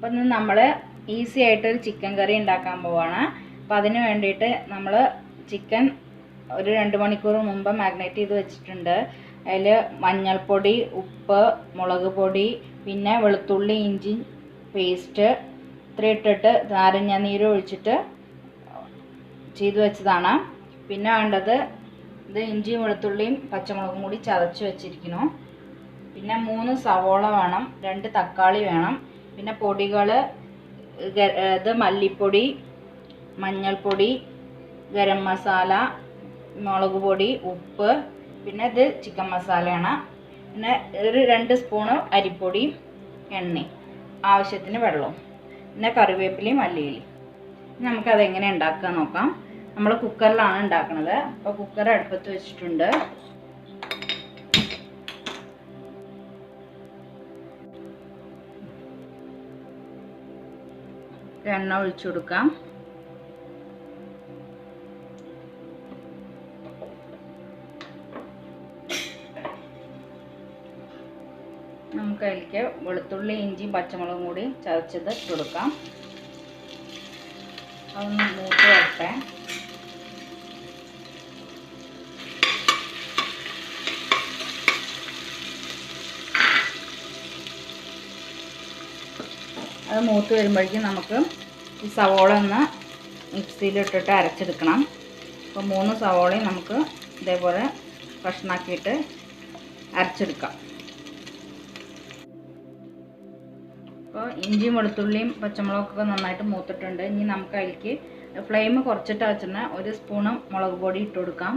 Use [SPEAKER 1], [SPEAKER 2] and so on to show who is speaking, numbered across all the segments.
[SPEAKER 1] അപ്പോൾ ഇന്ന് നമ്മൾ ഈസി ആയിട്ടൊരു ചിക്കൻ കറി ഉണ്ടാക്കാൻ പോവാണ്. അപ്പോൾ അതിന് വേണ്ടിയിട്ട് നമ്മൾ ചിക്കൻ ഒരു 2 മണിക്കൂർ മുമ്പ് മാഗ്നേറ്റ് ചെയ്ത് വെച്ചിട്ടുണ്ട്. അതിൽ മഞ്ഞൾപ്പൊടി, ഉപ്പ്, മുളക് പൊടി, പിന്നെ വെളുത്തുള്ളി ഇഞ്ചി പേസ്റ്റ് ഇത്ര ഇട്ടിട്ട് നാരങ്ങ നീര് ഒഴിച്ചിട്ട് ചെയ്ത് വെച്ചതാണ്. പിന്നെ വേണ്ടത് ഇത് ഇഞ്ചിയും വെളുത്തുള്ളിയും പച്ചമുളകും കൂടി ചതച്ച് വെച്ചിരിക്കുന്നു. പിന്നെ 3 സവോള വേണം, 2 തക്കാളി വേണം. പിന്നെ പൊടികൾ ഇത് മല്ലിപ്പൊടി, മഞ്ഞൾപ്പൊടി, ഗരം മസാല, മുളക് പൊടി, ഉപ്പ്, പിന്നെ ഇത് ചിക്കൻ മസാലയാണ്. പിന്നെ ഒരു 2 സ്പൂണ് അരിപ്പൊടി, എണ്ണ, ആവശ്യത്തിന് വെള്ളവും, പിന്നെ കറിവേപ്പിലയും മല്ലിയിലയും. നമുക്കതെങ്ങനെ ഉണ്ടാക്കാൻ നോക്കാം. നമ്മൾ കുക്കറിലാണ് ഉണ്ടാക്കുന്നത്. അപ്പോൾ കുക്കർ അടുപ്പത്ത് വെച്ചിട്ടുണ്ട്. എണ്ണ ഒഴിച്ചു കൊടുക്കാം. നമുക്ക് അതിലേക്ക് വെളുത്തുള്ളി ഇഞ്ചി പച്ചമുളകും കൂടി ചതച്ചത് ഇട്ട് കൊടുക്കാം. അതൊന്ന് മൂത്ത് വരട്ടെ. അത് മൂത്ത് വരുമ്പോഴേക്കും നമുക്ക് ഈ സവോള ഒന്ന് മിക്സിയിലിട്ടിട്ട് അരച്ചെടുക്കണം. അപ്പോൾ 3 സവോളയും നമുക്ക് ഇതേപോലെ കഷ്ണാക്കിയിട്ട് അരച്ചെടുക്കാം. അപ്പോൾ ഇഞ്ചിയും വെളുത്തുള്ളിയും പച്ചമുളകൊക്കെ നന്നായിട്ട് മൂത്തിട്ടുണ്ട്. ഇനി നമുക്ക് അതിലേക്ക് ഫ്ലെയിം കുറച്ചിട്ട് വെച്ചിട്ട് 1 സ്പൂണ് മുളക് പൊടി ഇട്ട് കൊടുക്കാം.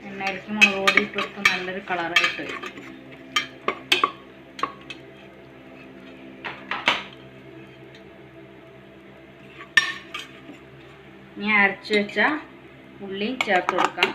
[SPEAKER 1] എണ്ണയിലേക്ക് മുളക് പൊടി ഇട്ട് കൊടുത്താൽ നല്ലൊരു കളറായിട്ട് വരും. ഇനി അരച്ച് വെച്ച ഉള്ളി ചേർത്ത് കൊടുക്കാം.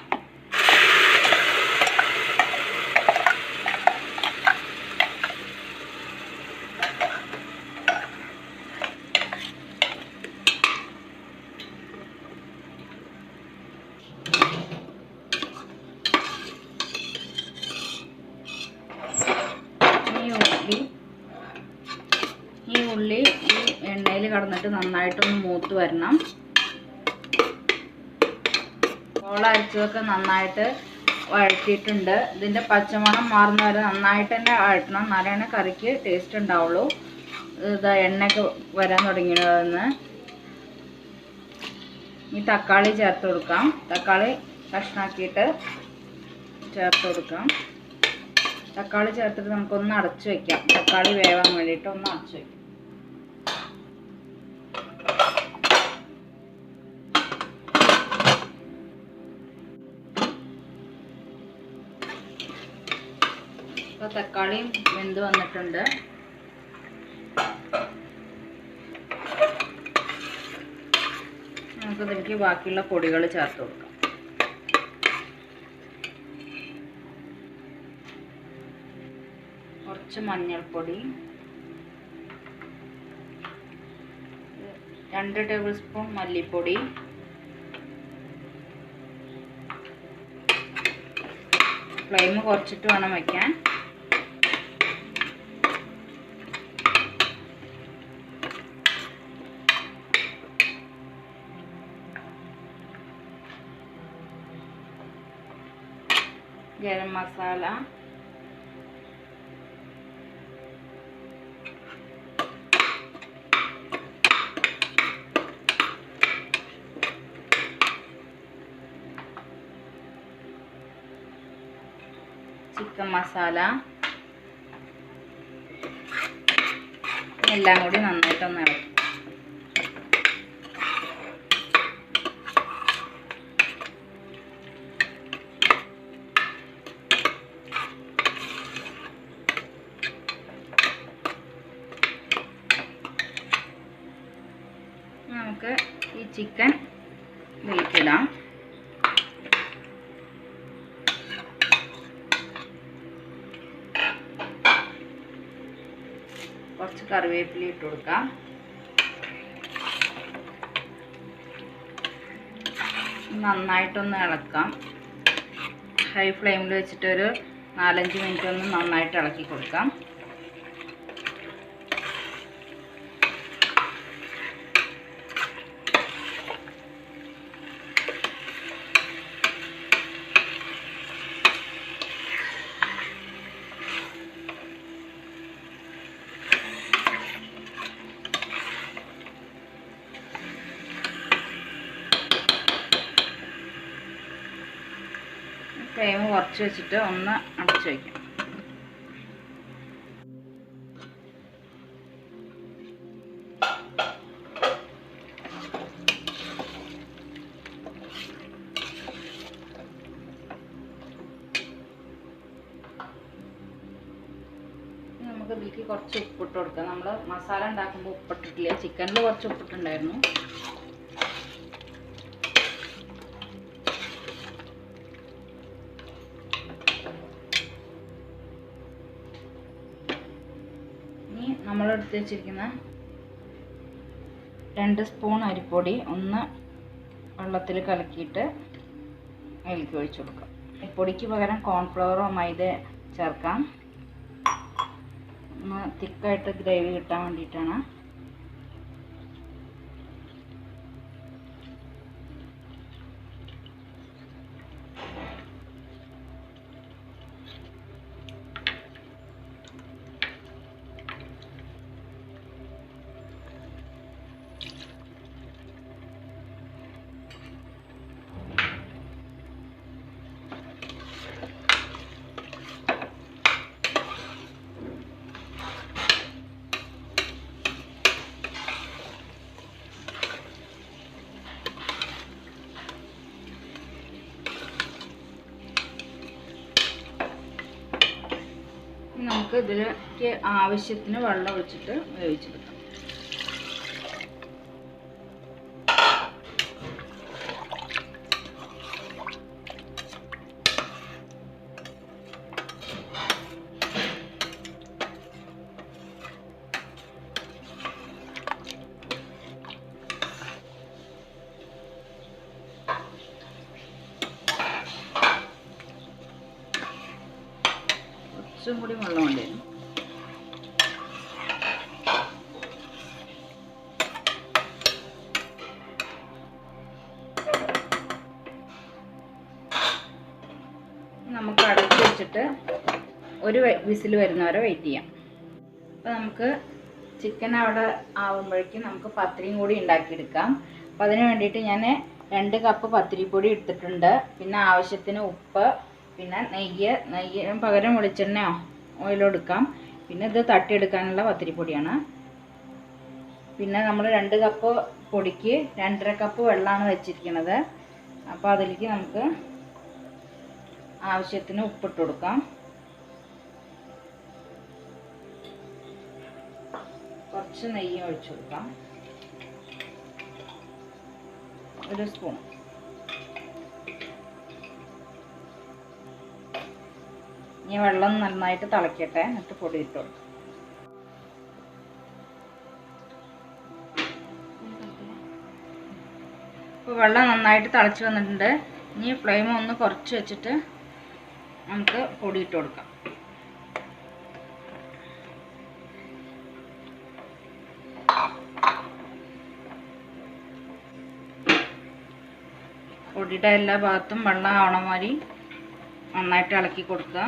[SPEAKER 1] ഈ ഉള്ളി ഈ എണ്ണയിൽ കടന്നിട്ട് നന്നായിട്ടൊന്ന് മൂത്ത് വരണം. സവോള അരച്ചതൊക്കെ നന്നായിട്ട് വഴറ്റിയിട്ടുണ്ട്. ഇതിൻ്റെ പച്ചമണം മാറുന്ന വരെ നന്നായിട്ട് തന്നെ വഴറ്റണം. എന്നാലാണ് കറിക്ക് ടേസ്റ്റ് ഉണ്ടാവുള്ളൂ. ഇതാ എണ്ണയൊക്കെ വരാൻ തുടങ്ങിയതെന്ന്. ഈ തക്കാളി ചേർത്ത് കൊടുക്കാം. തക്കാളി കഷ്ണാക്കിയിട്ട് ചേർത്ത് കൊടുക്കാം. തക്കാളി ചേർത്തിട്ട് നമുക്കൊന്ന് അടച്ചു വയ്ക്കാം. തക്കാളി വേവാൻ വേണ്ടിയിട്ട് ഒന്ന് അടച്ചു വയ്ക്കാം. അപ്പോൾ തക്കാളിയും വെന്ത് വന്നിട്ടുണ്ട്. നമുക്കിതിലേക്ക് ബാക്കിയുള്ള പൊടികൾ ചേർത്ത് കൊടുക്കാം. കുറച്ച് മഞ്ഞൾപ്പൊടി, 2 ടേബിൾ സ്പൂൺ മല്ലിപ്പൊടി, ഫ്ലെയിം കുറച്ചിട്ട് വേണം വയ്ക്കാൻ. ഗരം മസാല, ചിക്കൻ മസാല, എല്ലാം കൂടി നന്നായിട്ടൊന്ന് ഇളക്കും. നമുക്ക് ഈ ചിക്കൻ ഇതിലേക്കിടാം. കുറച്ച് കറിവേപ്പില ഇട്ട് കൊടുക്കാം. നന്നായിട്ടൊന്ന് ഇളക്കാം. ഹൈ ഫ്ലെയിമിൽ വെച്ചിട്ട് ഒരു 4-5 മിനിറ്റ് ഒന്ന് നന്നായിട്ട് ഇളക്കി കൊടുക്കാം. ഫ്ലെയിം കുറച്ച് വെച്ചിട്ട് ഒന്ന് അടച്ചു വയ്ക്കാം. നമുക്ക് ഇതിലേക്ക് കുറച്ച് ഉപ്പിട്ട് കൊടുക്കാം. നമ്മൾ മസാല ഉണ്ടാക്കുമ്പോൾ ഉപ്പിട്ടിട്ടില്ല, ചിക്കനിൽ കുറച്ച് ഉപ്പിട്ടുണ്ടായിരുന്നു. നമ്മൾ എടുത്ത് വെച്ചിരിക്കുന്ന 2 സ്പൂൺ അരിപ്പൊടി ഒന്ന് വെള്ളത്തിൽ കലക്കിയിട്ട് അതിലേക്ക് ഒഴിച്ചു കൊടുക്കാം. അരിപ്പൊടിക്ക് പകരം കോൺഫ്ലവറോ മൈദ ചേർക്കാം. ഒന്ന് തിക്കായിട്ട് ഗ്രേവി കിട്ടാൻ വേണ്ടിയിട്ടാണ്. നമുക്ക് ഇതിലേക്ക് ആവശ്യത്തിന് വെള്ളം ഒഴിച്ചിട്ട് വേവിച്ചെടുക്കാം. കുറച്ചും കൂടി വെള്ളം ഉണ്ടായിരുന്നു. നമുക്ക് അടച്ചു വെച്ചിട്ട് ഒരു വിസിൽ വരുന്നവരെ വെയിറ്റ് ചെയ്യാം. അപ്പോൾ നമുക്ക് ചിക്കൻ അവിടെ ആവുമ്പോഴേക്കും നമുക്ക് പത്തിരിയും കൂടി ഉണ്ടാക്കിയെടുക്കാം. അപ്പോൾ അതിന് വേണ്ടിയിട്ട് ഞാൻ 2 കപ്പ് പത്തിരിപ്പൊടി എടുത്തിട്ടുണ്ട്. പിന്നെ ആവശ്യത്തിന് ഉപ്പ്, പിന്നെ നെയ്യ് പകരം വെളിച്ചെണ്ണയോ ഓയിലോ എടുക്കാം. പിന്നെ ഇത് തട്ടിയെടുക്കാനുള്ള പത്തിരിപ്പൊടിയാണ്. പിന്നെ നമ്മൾ 2 കപ്പ് പൊടിക്ക് 2.5 കപ്പ് വെള്ളമാണ് വെച്ചിരിക്കുന്നത്. അപ്പോൾ അതിലേക്ക് നമുക്ക് ആവശ്യത്തിന് ഉപ്പിട്ട് കൊടുക്കാം. കുറച്ച് നെയ്യ് ഒഴിച്ചു കൊടുക്കാം, 1 സ്പൂൺ. ഇനി വെള്ളം നന്നായിട്ട് തിളക്കട്ടെ, എന്നിട്ട് പൊടി ഇട്ട് കൊടുക്കാം. ഇപ്പോൾ വെള്ളം നന്നായിട്ട് തിളച്ച് വന്നിട്ടുണ്ട്. ഇനി ഫ്ലെയിം ഒന്ന് കുറച്ച് വെച്ചിട്ട് നമുക്ക് പൊടി ഇട്ട് കൊടുക്കാം. പൊടിയുടെ എല്ലാ ഭാഗത്തും വെള്ളം ആവണ മാതിരി നന്നായിട്ട് ഇളക്കി കൊടുക്കുക.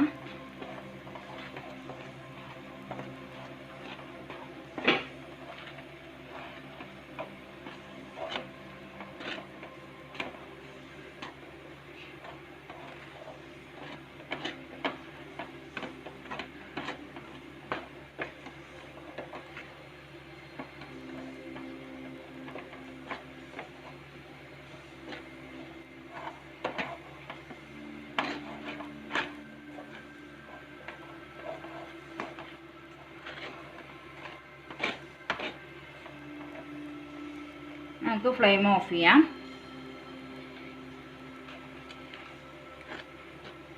[SPEAKER 1] നമുക്ക് ഫ്ലെയിം ഓഫ് ചെയ്യാം.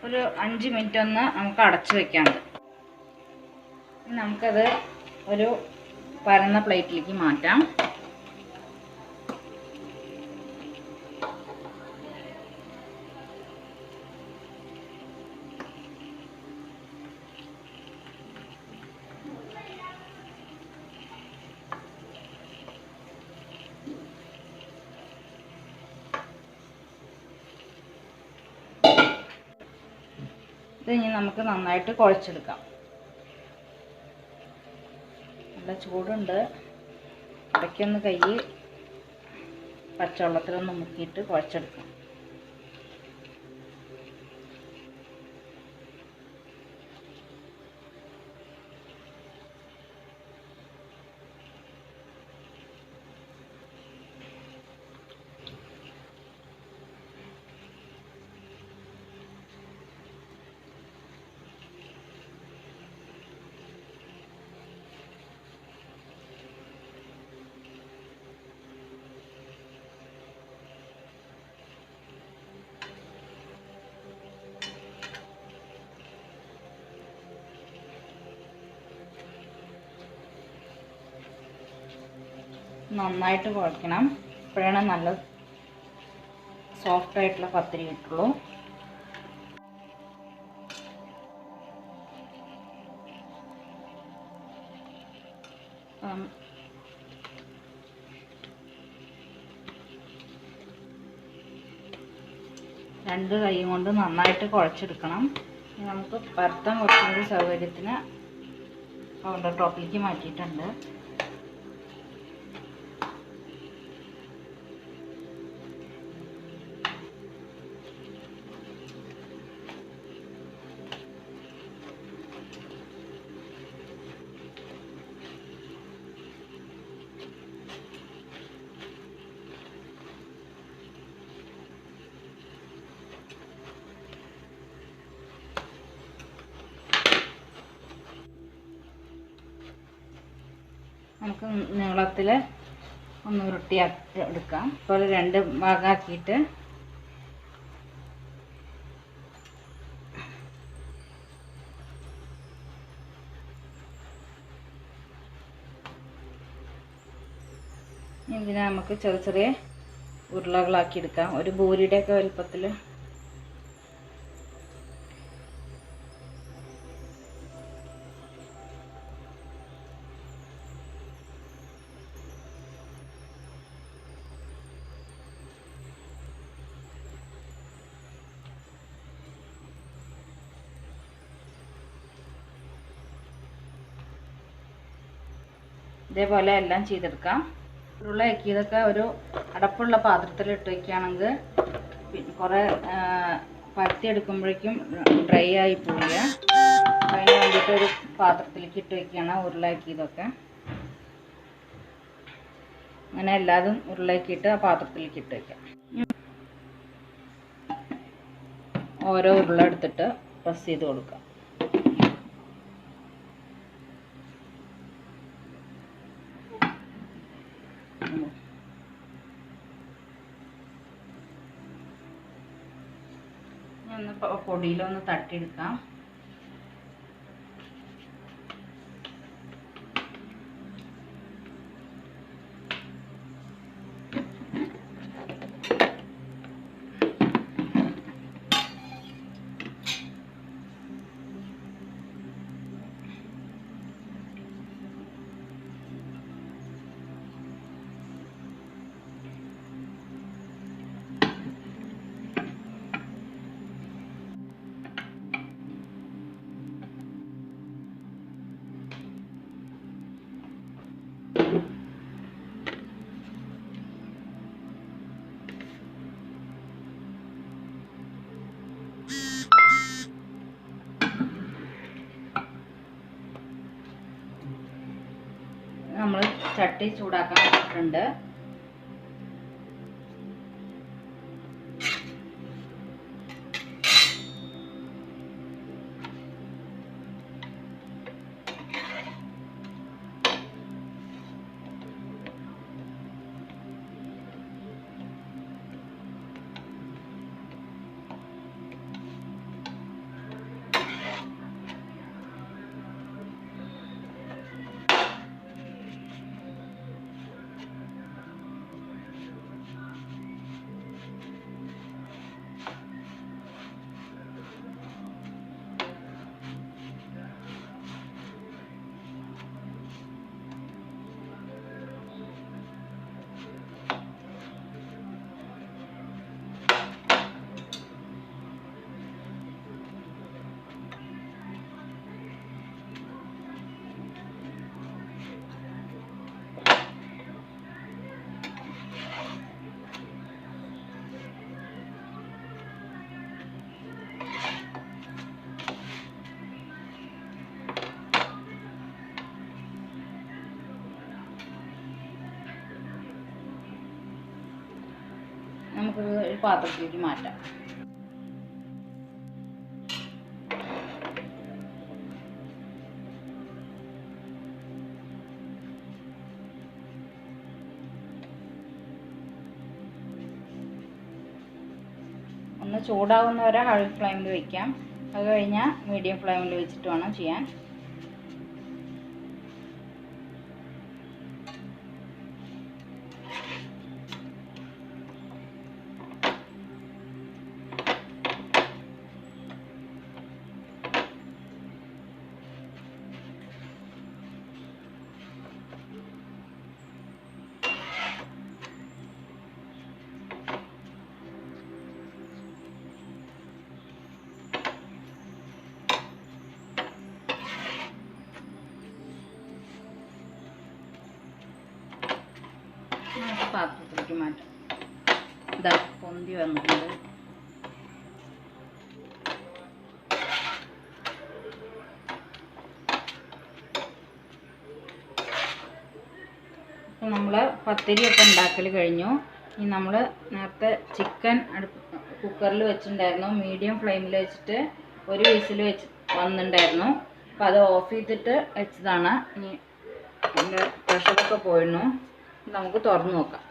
[SPEAKER 1] ഒരു 5 മിനിറ്റ് ഒന്ന് നമുക്ക് അടച്ചു വെക്കാനുണ്ട്. നമുക്കത് ഒരു പരന്ന പ്ലേറ്റിലേക്ക് മാറ്റാം. ഇനി നമുക്ക് നന്നായിട്ട് കുഴച്ചെടുക്കാം. നല്ല ചൂടുണ്ട്. ഇടയ്ക്കൊന്ന് കൈ പച്ചവെള്ളത്തിലൊന്ന് മുക്കിയിട്ട് കുഴച്ചെടുക്കാം. നന്നായിട്ട് കുഴക്കണം. അപ്പോഴാണ് നല്ല സോഫ്റ്റ് ആയിട്ടുള്ള പത്തിരി കിട്ടുള്ളൂ. രണ്ട് കൈ കൊണ്ട് നന്നായിട്ട് കുഴച്ചെടുക്കണം. നമുക്ക് പരത്താൻ കുറച്ചും കൂടി സൗകര്യത്തിന് കൗണ്ടർ ടോപ്പിലേക്ക് മാറ്റിയിട്ടുണ്ട്. നമുക്ക് നീളത്തിൽ ഒന്ന് ഉരുട്ടിയാക്കി എടുക്കാം. അതുപോലെ രണ്ട് ഭാഗമാക്കിയിട്ട് ഇതിനെ നമുക്ക് ചെറിയ ചെറിയ ഉരുളകളാക്കി എടുക്കാം. ഒരു ബൂരിയുടെയൊക്കെ വലുപ്പത്തിൽ. ഇതേപോലെ എല്ലാം ചെയ്തെടുക്കാം. ഉരുളയാക്കിയതൊക്കെ ഒരു അടപ്പുള്ള പാത്രത്തിൽ ഇട്ട് വയ്ക്കുകയാണെങ്കിൽ കുറേ പരത്തിയെടുക്കുമ്പോഴേക്കും ഡ്രൈ ആയി പോവുക. അതിന് വേണ്ടിയിട്ട് ഒരു പാത്രത്തിലേക്ക് ഇട്ട് വയ്ക്കുകയാണ് ഉരുളയാക്കിയതൊക്കെ. അങ്ങനെ എല്ലാതും ഉരുളയാക്കിയിട്ട് ആ പാത്രത്തിലേക്ക് ഇട്ട് വയ്ക്കാം. ഓരോ ഉരുള എടുത്തിട്ട് പ്രസ് ചെയ്ത് കൊടുക്കാം. ഒന്ന് പൊടിയിലൊന്ന് തട്ടിയെടുക്കാം. നമ്മൾ ചട്ടി ചൂടാക്കാൻ വെച്ചിട്ടുണ്ട്. നമുക്കിത് ഒരു പാത്രത്തിലേക്ക് മാറ്റാം. ഒന്ന് ചൂടാവുന്നവരെ ഹൈ ഫ്ലെയിമിൽ വയ്ക്കാം. അത് കഴിഞ്ഞാൽ മീഡിയം ഫ്ലെയിമിൽ വെച്ചിട്ട് വേണം ചെയ്യാൻ. പാത്രത്തിലേക്ക് മാറ്റാം. ഇതാ പൊന്തി വന്നിട്ടുണ്ട്. അപ്പോൾ നമ്മൾ പത്തിരിയൊക്കെ ഉണ്ടാക്കൽ കഴിഞ്ഞു. ഇനി നമ്മൾ നേരത്തെ ചിക്കൻ കുക്കറിൽ വെച്ചിട്ടുണ്ടായിരുന്നു. മീഡിയം ഫ്ലെയിമിൽ വെച്ചിട്ട് ഒരു വിസിൽ വെച്ച് വന്നിട്ടുണ്ടായിരുന്നു. അപ്പോൾ അത് ഓഫ് ചെയ്തിട്ട് വെച്ചതാണ്. ഇനി അതിൻ്റെ പ്രഷറൊക്കെ പോയിരുന്നു. നമുക്ക് തുറന്ന് നോക്കാം.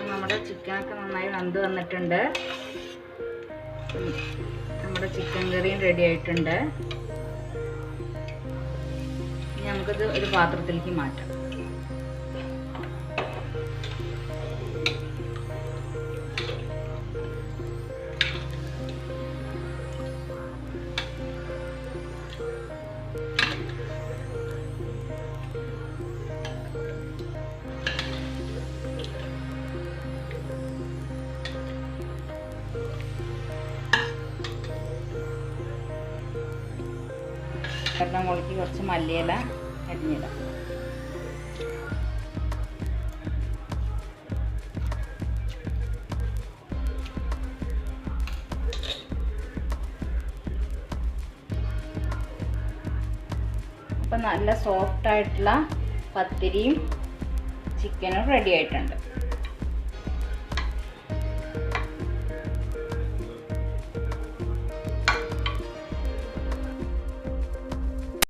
[SPEAKER 1] നമ്മുടെ ചിക്കനൊക്കെ നന്നായി വെന്ത് വന്നിട്ടുണ്ട്. നമ്മുടെ ചിക്കൻ കറിയും റെഡി ആയിട്ടുണ്ട്. നമുക്കിത് ഒരു പാത്രത്തിലേക്ക് മാറ്റാം. മുളയ്ക്ക് കുറച്ച് മല്ലിയില അരിഞ്ഞിടാം. അപ്പം നല്ല സോഫ്റ്റ് ആയിട്ടുള്ള പത്തിരിയും ചിക്കനും റെഡി ആയിട്ടുണ്ട്.